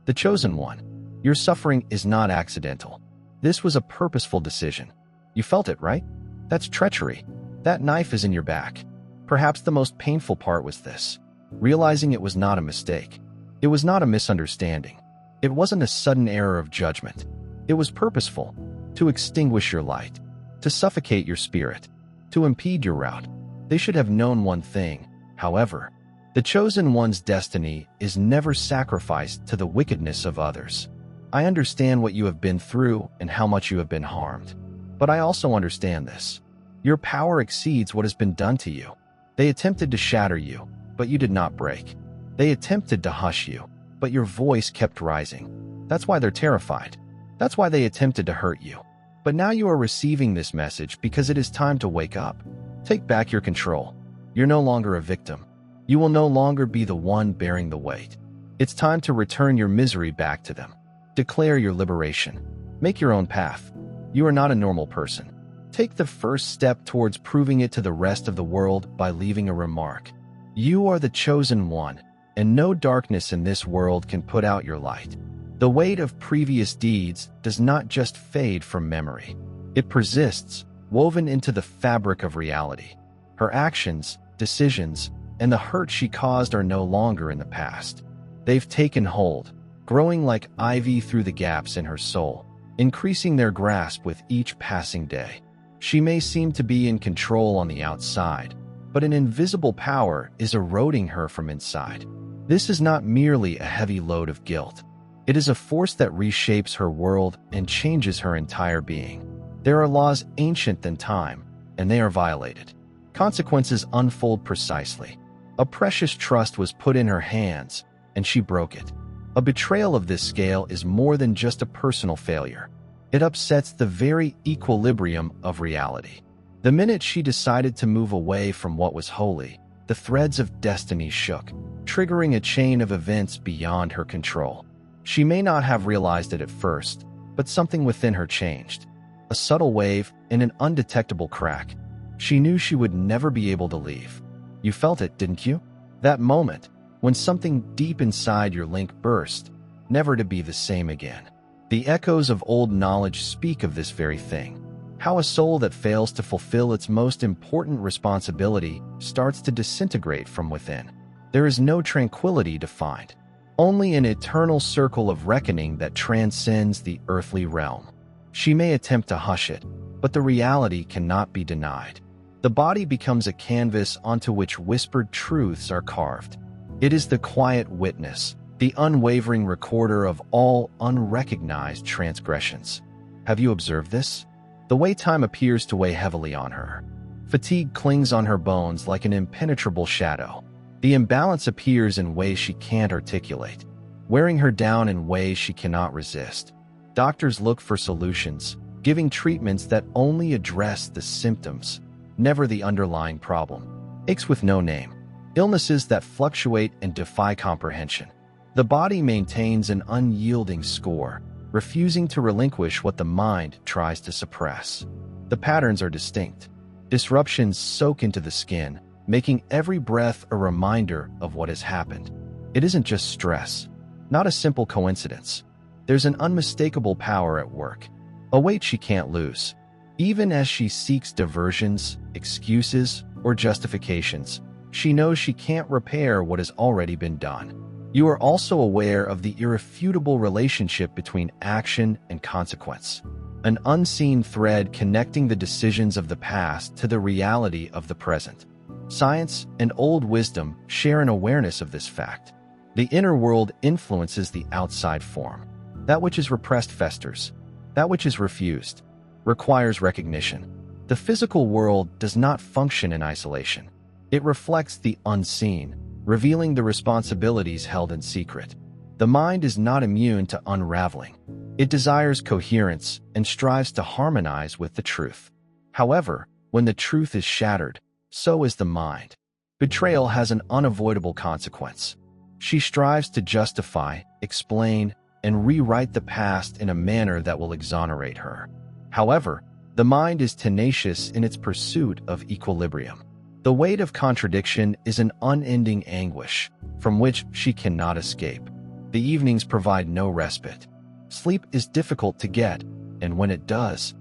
The chosen one. Your suffering is not accidental. This was a purposeful decision. You felt it, right? That's treachery. That knife is in your back. Perhaps the most painful part was this: realizing it was not a mistake. It was not a misunderstanding. It wasn't a sudden error of judgment. It was purposeful, to extinguish your light, to suffocate your spirit, to impede your route. They should have known one thing, however: the chosen one's destiny is never sacrificed to the wickedness of others. I understand what you have been through and how much you have been harmed. But I also understand this: your power exceeds what has been done to you. They attempted to shatter you, but you did not break. They attempted to hush you, but your voice kept rising. That's why they're terrified. That's why they attempted to hurt you. But now you are receiving this message because it is time to wake up. Take back your control. You're no longer a victim. You will no longer be the one bearing the weight. It's time to return your misery back to them. Declare your liberation. Make your own path. You are not a normal person. Take the first step towards proving it to the rest of the world by leaving a remark. You are the chosen one, and no darkness in this world can put out your light. The weight of previous deeds does not just fade from memory. It persists, woven into the fabric of reality. Her actions, decisions, and the hurt she caused are no longer in the past. They've taken hold, growing like ivy through the gaps in her soul, increasing their grasp with each passing day. She may seem to be in control on the outside, but an invisible power is eroding her from inside. This is not merely a heavy load of guilt. It is a force that reshapes her world and changes her entire being. There are laws ancient than time, and they are violated. Consequences unfold precisely. A precious trust was put in her hands, and she broke it. A betrayal of this scale is more than just a personal failure. It upsets the very equilibrium of reality. The minute she decided to move away from what was holy, the threads of destiny shook, triggering a chain of events beyond her control. She may not have realized it at first, but something within her changed. A subtle wave and an undetectable crack. She knew she would never be able to leave. You felt it, didn't you? That moment, when something deep inside your link burst, never to be the same again. The echoes of old knowledge speak of this very thing. How a soul that fails to fulfill its most important responsibility starts to disintegrate from within. There is no tranquility to find, only an eternal circle of reckoning that transcends the earthly realm. She may attempt to hush it, but the reality cannot be denied. The body becomes a canvas onto which whispered truths are carved. It is the quiet witness, the unwavering recorder of all unrecognized transgressions. Have you observed this? The way time appears to weigh heavily on her. Fatigue clings on her bones like an impenetrable shadow. The imbalance appears in ways she can't articulate, wearing her down in ways she cannot resist. Doctors look for solutions, giving treatments that only address the symptoms, never the underlying problem. Aches with no name. Illnesses that fluctuate and defy comprehension. The body maintains an unyielding score, refusing to relinquish what the mind tries to suppress. The patterns are distinct. Disruptions soak into the skin, making every breath a reminder of what has happened. It isn't just stress, not a simple coincidence. There's an unmistakable power at work, a weight she can't lose. Even as she seeks diversions, excuses, or justifications, she knows she can't repair what has already been done. You are also aware of the irrefutable relationship between action and consequence, an unseen thread connecting the decisions of the past to the reality of the present. Science and old wisdom share an awareness of this fact. The inner world influences the outside form. That which is repressed festers. That which is refused requires recognition. The physical world does not function in isolation. It reflects the unseen, revealing the responsibilities held in secret. The mind is not immune to unraveling. It desires coherence and strives to harmonize with the truth. However, when the truth is shattered, so is the mind. Betrayal has an unavoidable consequence. She strives to justify, explain, and rewrite the past in a manner that will exonerate her. However, the mind is tenacious in its pursuit of equilibrium. The weight of contradiction is an unending anguish from which she cannot escape. The evenings provide no respite. Sleep is difficult to get, and when it does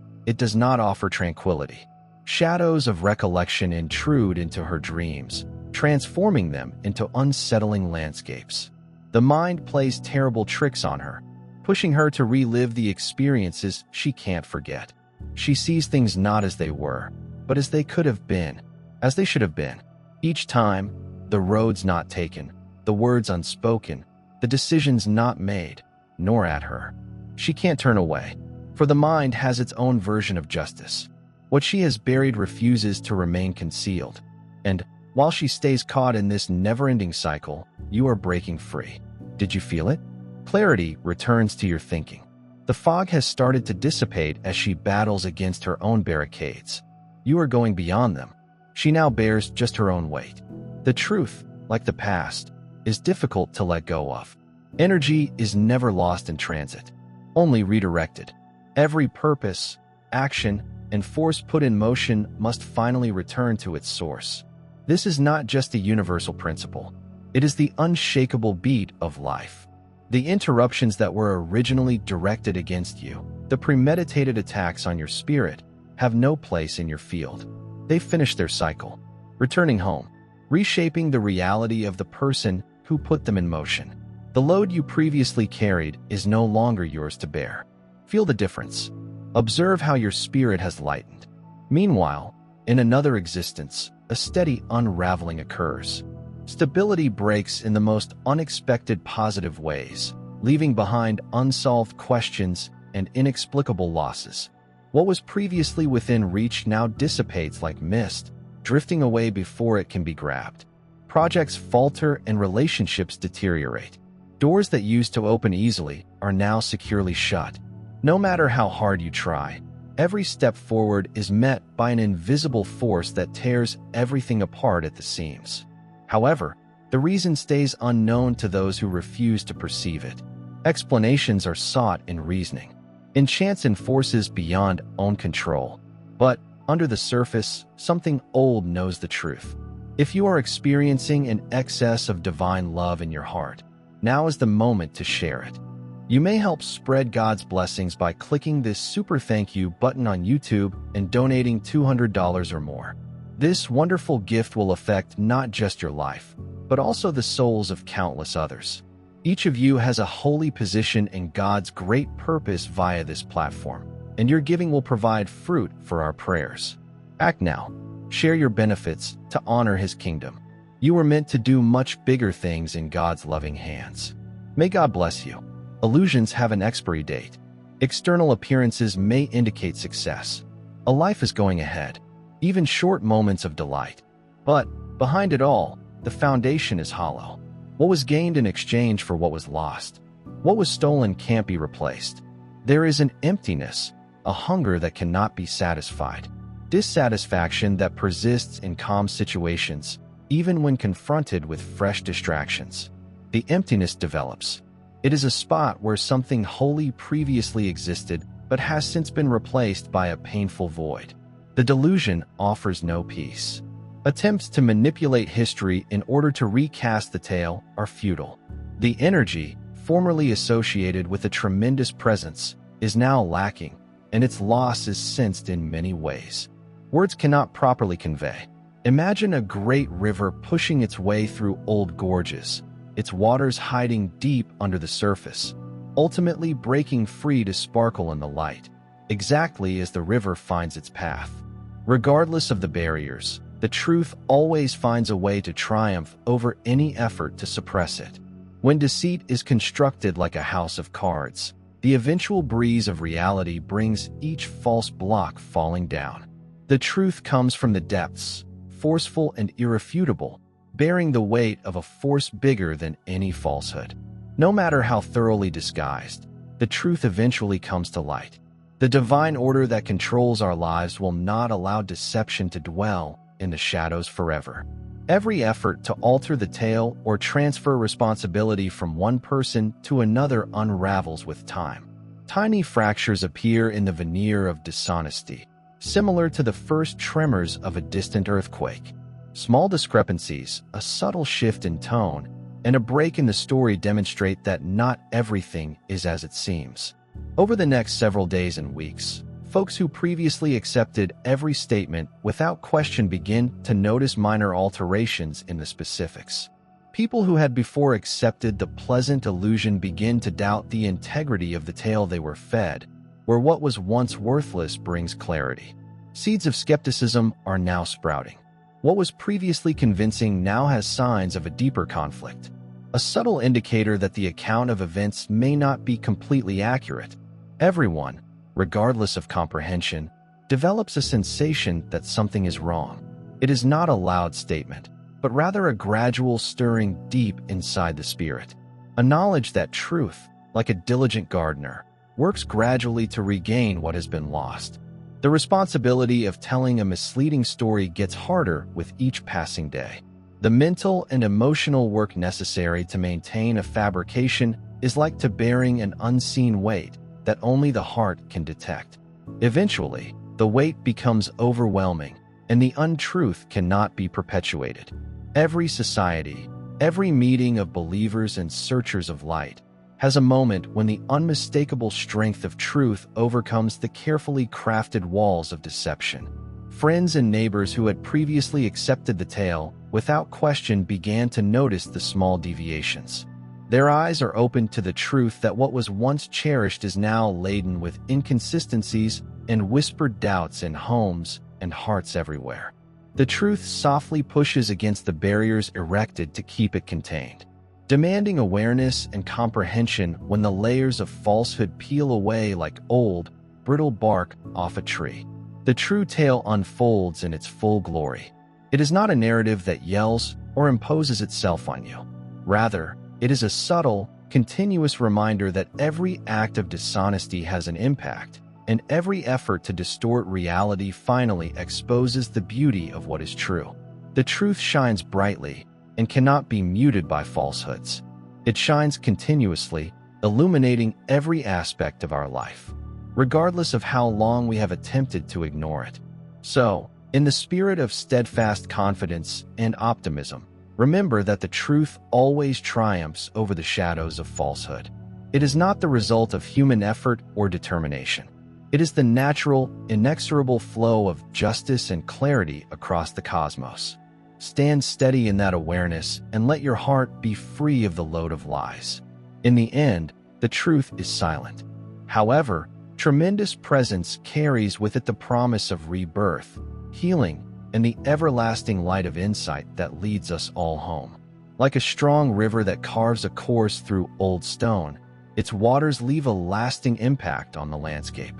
not offer tranquility. Shadows of recollection intrude into her dreams, transforming them into unsettling landscapes. The mind plays terrible tricks on her, pushing her to relive the experiences she can't forget. She sees things not as they were, but as they could have been, as they should have been. Each time, the roads not taken, the words unspoken, the decisions not made, nor at her. She can't turn away, for the mind has its own version of justice. What she has buried refuses to remain concealed, and while she stays caught in this never-ending cycle, you are breaking free. Did you feel it? Clarity returns to your thinking. The fog has started to dissipate as she battles against her own barricades. You are going beyond them. She now bears just her own weight. The truth, like the past, is difficult to let go of. Energy is never lost in transit, only redirected. Every purpose, action, and force put in motion must finally return to its source. This is not just a universal principle. It is the unshakable beat of life. The interruptions that were originally directed against you, the premeditated attacks on your spirit, have no place in your field. They finish their cycle, returning home, reshaping the reality of the person who put them in motion. The load you previously carried is no longer yours to bear. Feel the difference. Observe how your spirit has lightened. Meanwhile, in another existence, a steady unraveling occurs. Stability breaks in the most unexpected positive ways, leaving behind unsolved questions and inexplicable losses. What was previously within reach now dissipates like mist, drifting away before it can be grabbed. Projects falter and relationships deteriorate. Doors that used to open easily are now securely shut. No matter how hard you try, every step forward is met by an invisible force that tears everything apart at the seams. However, the reason stays unknown to those who refuse to perceive it. Explanations are sought in reasoning, in chance and forces beyond own control. But under the surface, something old knows the truth. If you are experiencing an excess of divine love in your heart, now is the moment to share it. You may help spread God's blessings by clicking this super thank you button on YouTube and donating $200 or more. This wonderful gift will affect not just your life, but also the souls of countless others. Each of you has a holy position in God's great purpose via this platform, and your giving will provide fruit for our prayers. Act now. Share your benefits to honor His kingdom. You were meant to do much bigger things in God's loving hands. May God bless you. Illusions have an expiry date. External appearances may indicate success. A life is going ahead, even short moments of delight. But behind it all, the foundation is hollow. What was gained in exchange for what was lost? What was stolen can't be replaced. There is an emptiness, a hunger that cannot be satisfied. Dissatisfaction that persists in calm situations, even when confronted with fresh distractions. The emptiness develops. It is a spot where something holy previously existed but has since been replaced by a painful void. The delusion offers no peace. Attempts to manipulate history in order to recast the tale are futile. The energy, formerly associated with a tremendous presence, is now lacking, and its loss is sensed in many ways. Words cannot properly convey. Imagine a great river pushing its way through old gorges, its waters hiding deep under the surface, ultimately breaking free to sparkle in the light, exactly as the river finds its path. Regardless of the barriers, the truth always finds a way to triumph over any effort to suppress it. When deceit is constructed like a house of cards, the eventual breeze of reality brings each false block falling down. The truth comes from the depths, forceful and irrefutable, bearing the weight of a force bigger than any falsehood. No matter how thoroughly disguised, the truth eventually comes to light. The divine order that controls our lives will not allow deception to dwell in the shadows forever. Every effort to alter the tale or transfer responsibility from one person to another unravels with time. Tiny fractures appear in the veneer of dishonesty, similar to the first tremors of a distant earthquake. Small discrepancies, a subtle shift in tone, and a break in the story demonstrate that not everything is as it seems. Over the next several days and weeks, folks who previously accepted every statement without question begin to notice minor alterations in the specifics. People who had before accepted the pleasant illusion begin to doubt the integrity of the tale they were fed, where what was once worthless brings clarity. Seeds of skepticism are now sprouting. What was previously convincing now has signs of a deeper conflict, a subtle indicator that the account of events may not be completely accurate. Everyone, regardless of comprehension, develops a sensation that something is wrong. It is not a loud statement, but rather a gradual stirring deep inside the spirit. A knowledge that truth, like a diligent gardener, works gradually to regain what has been lost. The responsibility of telling a misleading story gets harder with each passing day. The mental and emotional work necessary to maintain a fabrication is like to bearing an unseen weight that only the heart can detect. Eventually, the weight becomes overwhelming, and the untruth cannot be perpetuated. Every society, every meeting of believers and searchers of light, has a moment when the unmistakable strength of truth overcomes the carefully crafted walls of deception. Friends and neighbors who had previously accepted the tale, without question began to notice the small deviations. Their eyes are opened to the truth that what was once cherished is now laden with inconsistencies and whispered doubts in homes and hearts everywhere. The truth softly pushes against the barriers erected to keep it contained, demanding awareness and comprehension when the layers of falsehood peel away like old, brittle bark off a tree. The true tale unfolds in its full glory. It is not a narrative that yells or imposes itself on you. Rather, it is a subtle, continuous reminder that every act of dishonesty has an impact, and every effort to distort reality finally exposes the beauty of what is true. The truth shines brightly and cannot be muted by falsehoods. It shines continuously, illuminating every aspect of our life, regardless of how long we have attempted to ignore it. So, in the spirit of steadfast confidence and optimism, remember that the truth always triumphs over the shadows of falsehood. It is not the result of human effort or determination. It is the natural, inexorable flow of justice and clarity across the cosmos. Stand steady in that awareness and let your heart be free of the load of lies. In the end, the truth is silent. However, tremendous presence carries with it the promise of rebirth, healing, and the everlasting light of insight that leads us all home. Like a strong river that carves a course through old stone, its waters leave a lasting impact on the landscape.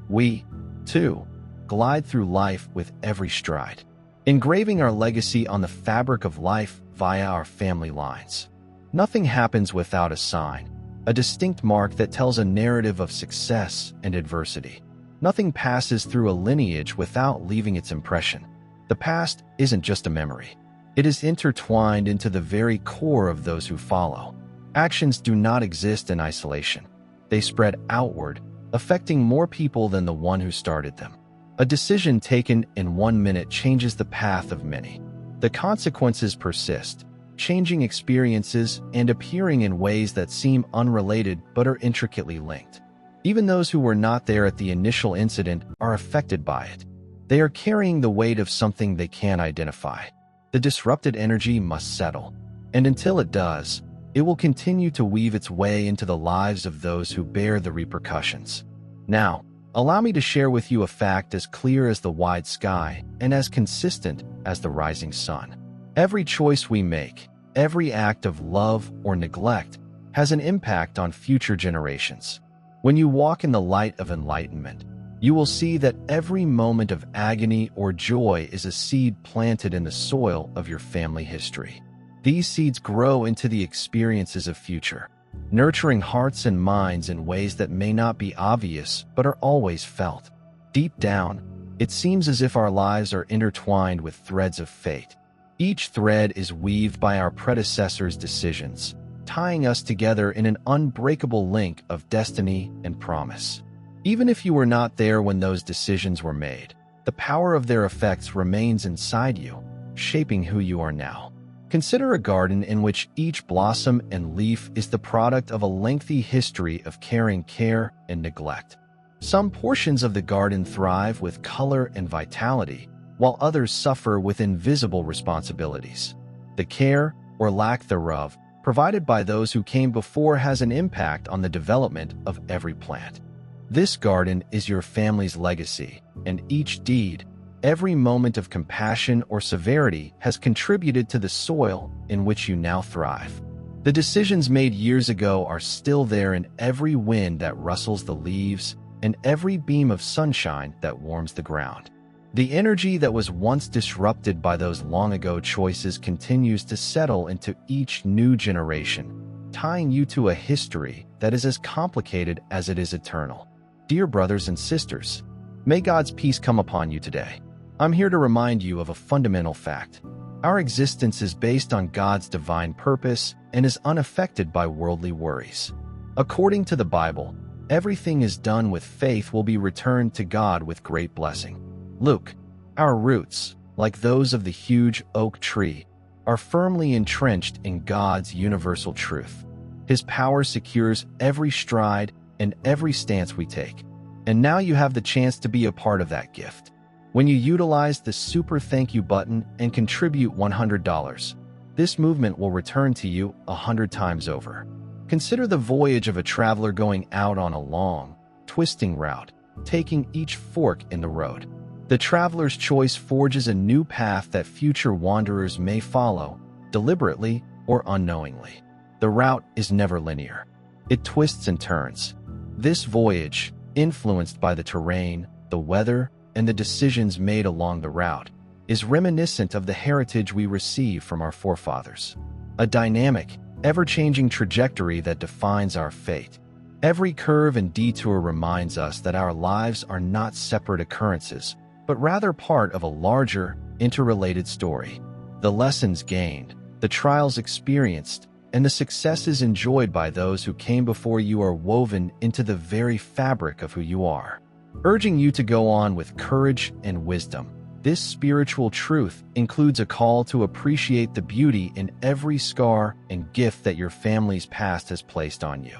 We, too, glide through life with every stride, engraving our legacy on the fabric of life via our family lines. Nothing happens without a sign, a distinct mark that tells a narrative of success and adversity. Nothing passes through a lineage without leaving its impression. The past isn't just a memory. It is intertwined into the very core of those who follow. Actions do not exist in isolation. They spread outward, affecting more people than the one who started them. A decision taken in 1 minute changes the path of many. The consequences persist, changing experiences and appearing in ways that seem unrelated but are intricately linked. Even those who were not there at the initial incident are affected by it. They are carrying the weight of something they can't identify. The disrupted energy must settle, and until it does, it will continue to weave its way into the lives of those who bear the repercussions. Now, allow me to share with you a fact as clear as the wide sky and as consistent as the rising sun. Every choice we make, every act of love or neglect, has an impact on future generations. When you walk in the light of enlightenment, you will see that every moment of agony or joy is a seed planted in the soil of your family history. These seeds grow into the experiences of future, nurturing hearts and minds in ways that may not be obvious but are always felt. Deep down, it seems as if our lives are intertwined with threads of fate. Each thread is weaved by our predecessors' decisions, tying us together in an unbreakable link of destiny and promise. Even if you were not there when those decisions were made, the power of their effects remains inside you, shaping who you are now. Consider a garden in which each blossom and leaf is the product of a lengthy history of caring, care, and neglect. Some portions of the garden thrive with color and vitality, while others suffer with invisible responsibilities. The care, or lack thereof, provided by those who came before has an impact on the development of every plant. This garden is your family's legacy, and each deed, every moment of compassion or severity has contributed to the soil in which you now thrive. The decisions made years ago are still there in every wind that rustles the leaves and every beam of sunshine that warms the ground. The energy that was once disrupted by those long-ago choices continues to settle into each new generation, tying you to a history that is as complicated as it is eternal. Dear brothers and sisters, may God's peace come upon you today. I'm here to remind you of a fundamental fact. Our existence is based on God's divine purpose and is unaffected by worldly worries. According to the Bible, everything is done with faith will be returned to God with great blessing. Luke, our roots, like those of the huge oak tree, are firmly entrenched in God's universal truth. His power secures every stride and every stance we take. And now you have the chance to be a part of that gift. When you utilize the super thank you button and contribute $100, this movement will return to you 100 times over. Consider the voyage of a traveler going out on a long, twisting route, taking each fork in the road. The traveler's choice forges a new path that future wanderers may follow, deliberately or unknowingly. The route is never linear. It twists and turns. This voyage, influenced by the terrain, the weather, and the decisions made along the route, is reminiscent of the heritage we receive from our forefathers. A dynamic, ever-changing trajectory that defines our fate. Every curve and detour reminds us that our lives are not separate occurrences, but rather part of a larger, interrelated story. The lessons gained, the trials experienced, and the successes enjoyed by those who came before you are woven into the very fabric of who you are. Urging you to go on with courage and wisdom, this spiritual truth includes a call to appreciate the beauty in every scar and gift that your family's past has placed on you.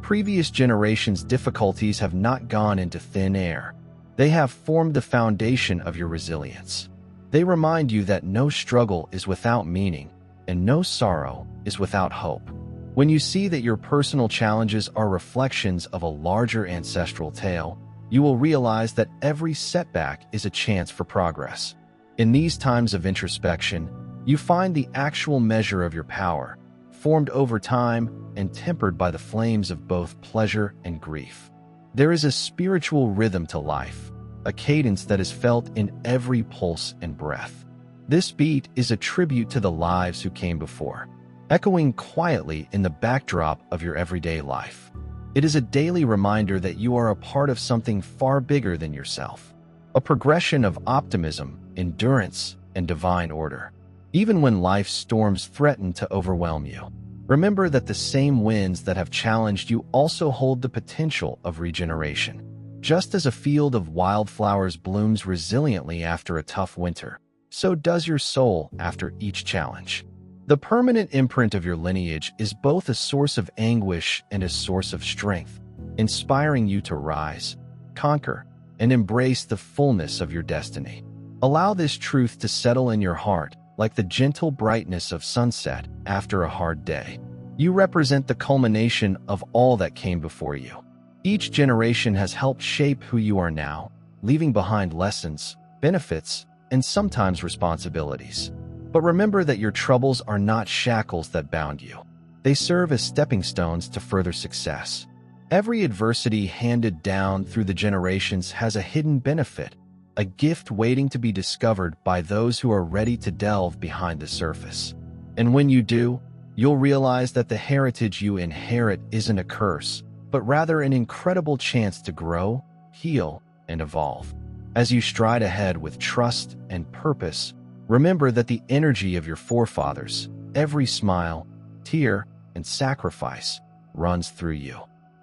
Previous generations' difficulties have not gone into thin air. They have formed the foundation of your resilience. They remind you that no struggle is without meaning, and no sorrow is without hope. When you see that your personal challenges are reflections of a larger ancestral tale, you will realize that every setback is a chance for progress. In these times of introspection, you find the actual measure of your power, formed over time and tempered by the flames of both pleasure and grief. There is a spiritual rhythm to life, a cadence that is felt in every pulse and breath. This beat is a tribute to the lives who came before, echoing quietly in the backdrop of your everyday life. It is a daily reminder that you are a part of something far bigger than yourself, a progression of optimism, endurance, and divine order. Even when life's storms threaten to overwhelm you, remember that the same winds that have challenged you also hold the potential of regeneration. Just as a field of wildflowers blooms resiliently after a tough winter, so does your soul after each challenge. The permanent imprint of your lineage is both a source of anguish and a source of strength, inspiring you to rise, conquer, and embrace the fullness of your destiny. Allow this truth to settle in your heart like the gentle brightness of sunset after a hard day. You represent the culmination of all that came before you. Each generation has helped shape who you are now, leaving behind lessons, benefits, and sometimes responsibilities. But remember that your troubles are not shackles that bound you. They serve as stepping stones to further success. Every adversity handed down through the generations has a hidden benefit, a gift waiting to be discovered by those who are ready to delve behind the surface. And when you do, you'll realize that the heritage you inherit isn't a curse, but rather an incredible chance to grow, heal, and evolve. As you stride ahead with trust and purpose, remember that the energy of your forefathers, every smile, tear, and sacrifice, runs through you.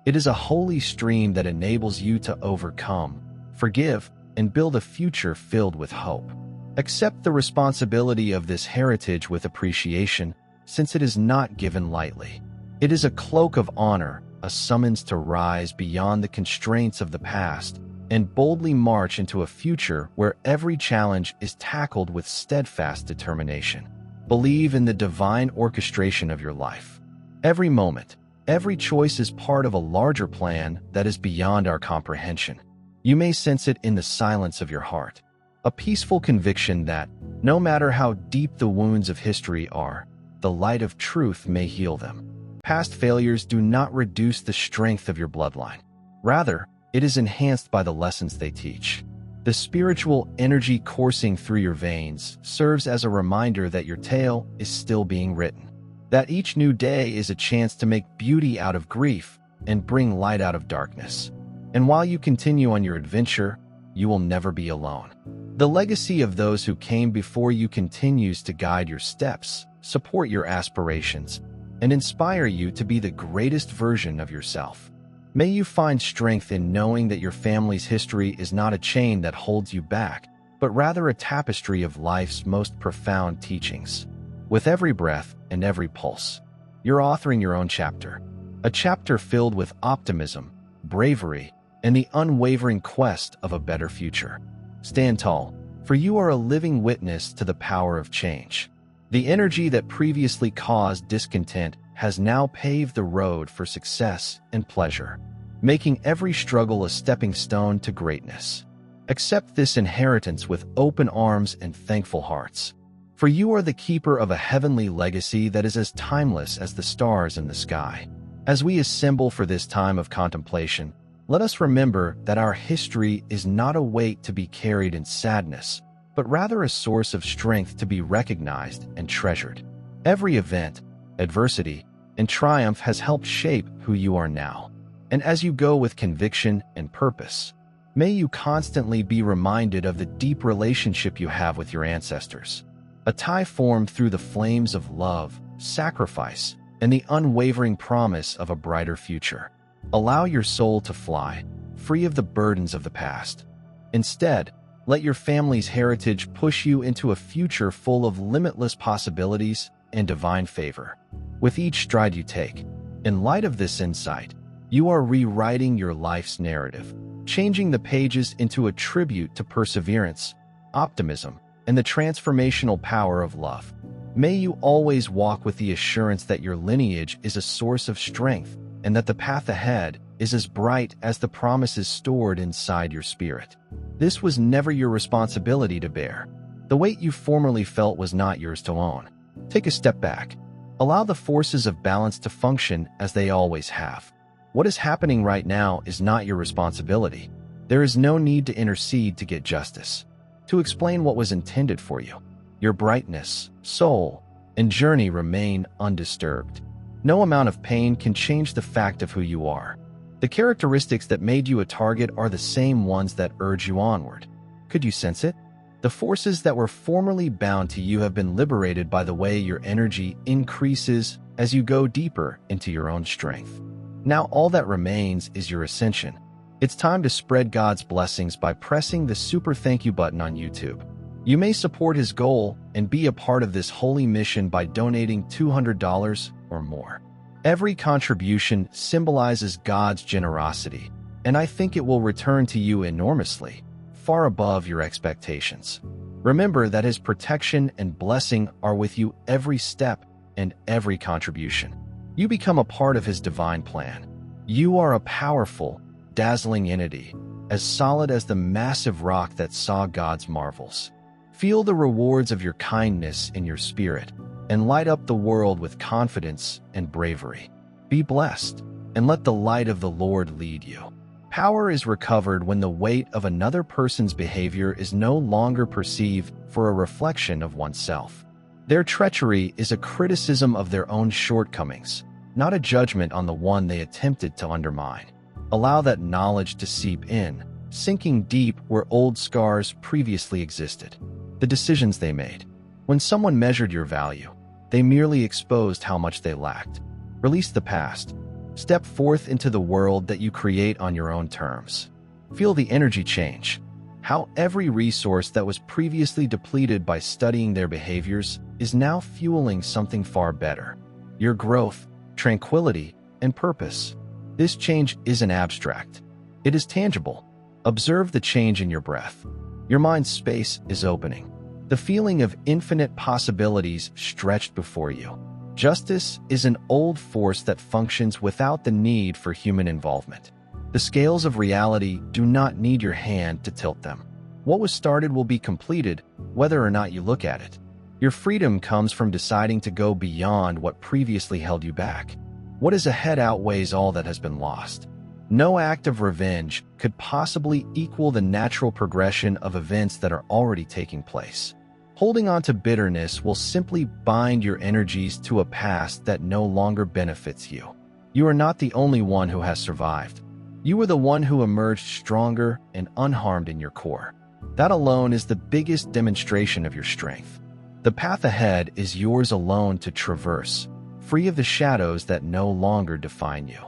It is a holy stream that enables you to overcome, forgive, and build a future filled with hope. Accept the responsibility of this heritage with appreciation, since it is not given lightly. It is a cloak of honor, a summons to rise beyond the constraints of the past and boldly march into a future where every challenge is tackled with steadfast determination. Believe in the divine orchestration of your life. Every moment, every choice is part of a larger plan that is beyond our comprehension. You may sense it in the silence of your heart, a peaceful conviction that, no matter how deep the wounds of history are, the light of truth may heal them. Past failures do not reduce the strength of your bloodline. Rather, it is enhanced by the lessons they teach. The spiritual energy coursing through your veins serves as a reminder that your tale is still being written, that each new day is a chance to make beauty out of grief and bring light out of darkness. And while you continue on your adventure, you will never be alone. The legacy of those who came before you continues to guide your steps, support your aspirations, and inspire you to be the greatest version of yourself. May you find strength in knowing that your family's history is not a chain that holds you back, but rather a tapestry of life's most profound teachings. With every breath and every pulse, you're authoring your own chapter, a chapter filled with optimism, bravery, and the unwavering quest of a better future. Stand tall, for you are a living witness to the power of change. The energy that previously caused discontent has now paved the road for success and pleasure, making every struggle a stepping stone to greatness. Accept this inheritance with open arms and thankful hearts, for you are the keeper of a heavenly legacy that is as timeless as the stars in the sky. As we assemble for this time of contemplation, let us remember that our history is not a weight to be carried in sadness, but rather a source of strength to be recognized and treasured. Every event, adversity, and triumph has helped shape who you are now. And as you go with conviction and purpose, may you constantly be reminded of the deep relationship you have with your ancestors, a tie formed through the flames of love, sacrifice, and the unwavering promise of a brighter future. Allow your soul to fly, free of the burdens of the past. Instead, let your family's heritage push you into a future full of limitless possibilities and divine favor. With each stride you take, in light of this insight, you are rewriting your life's narrative, changing the pages into a tribute to perseverance, optimism, and the transformational power of love. May you always walk with the assurance that your lineage is a source of strength and that the path ahead is as bright as the promises stored inside your spirit. This was never your responsibility to bear. The weight you formerly felt was not yours to own. Take a step back. Allow the forces of balance to function as they always have. What is happening right now is not your responsibility. There is no need to intercede to get justice, to explain what was intended for you. Your brightness, soul, and journey remain undisturbed. No amount of pain can change the fact of who you are. The characteristics that made you a target are the same ones that urge you onward. Could you sense it? The forces that were formerly bound to you have been liberated by the way your energy increases as you go deeper into your own strength. Now all that remains is your ascension. It's time to spread God's blessings by pressing the super thank you button on YouTube. You may support his goal and be a part of this holy mission by donating $200 or more. Every contribution symbolizes God's generosity, and I think it will return to you enormously, far above your expectations. Remember that his protection and blessing are with you every step and every contribution. You become a part of his divine plan. You are a powerful, dazzling entity, as solid as the massive rock that saw God's marvels. Feel the rewards of your kindness in your spirit and light up the world with confidence and bravery. Be blessed and let the light of the Lord lead you. Power is recovered when the weight of another person's behavior is no longer perceived for a reflection of oneself. Their treachery is a criticism of their own shortcomings, not a judgment on the one they attempted to undermine. Allow that knowledge to seep in, sinking deep where old scars previously existed. The decisions they made. When someone measured your value, they merely exposed how much they lacked. Release the past. Step forth into the world that you create on your own terms. Feel the energy change. How every resource that was previously depleted by studying their behaviors is now fueling something far better. Your growth, tranquility, and purpose. This change isn't abstract. It is tangible. Observe the change in your breath. Your mind's space is opening. The feeling of infinite possibilities stretched before you. Justice is an old force that functions without the need for human involvement. The scales of reality do not need your hand to tilt them. What was started will be completed, whether or not you look at it. Your freedom comes from deciding to go beyond what previously held you back. What is ahead outweighs all that has been lost. No act of revenge could possibly equal the natural progression of events that are already taking place. Holding on to bitterness will simply bind your energies to a past that no longer benefits you. You are not the only one who has survived. You are the one who emerged stronger and unharmed in your core. That alone is the biggest demonstration of your strength. The path ahead is yours alone to traverse, free of the shadows that no longer define you.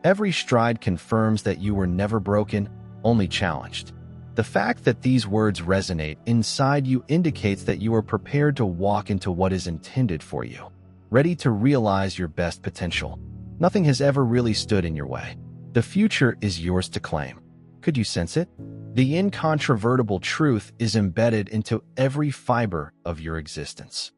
Every stride confirms that you were never broken, only challenged. The fact that these words resonate inside you indicates that you are prepared to walk into what is intended for you, ready to realize your best potential. Nothing has ever really stood in your way. The future is yours to claim. Could you sense it? The incontrovertible truth is embedded into every fiber of your existence.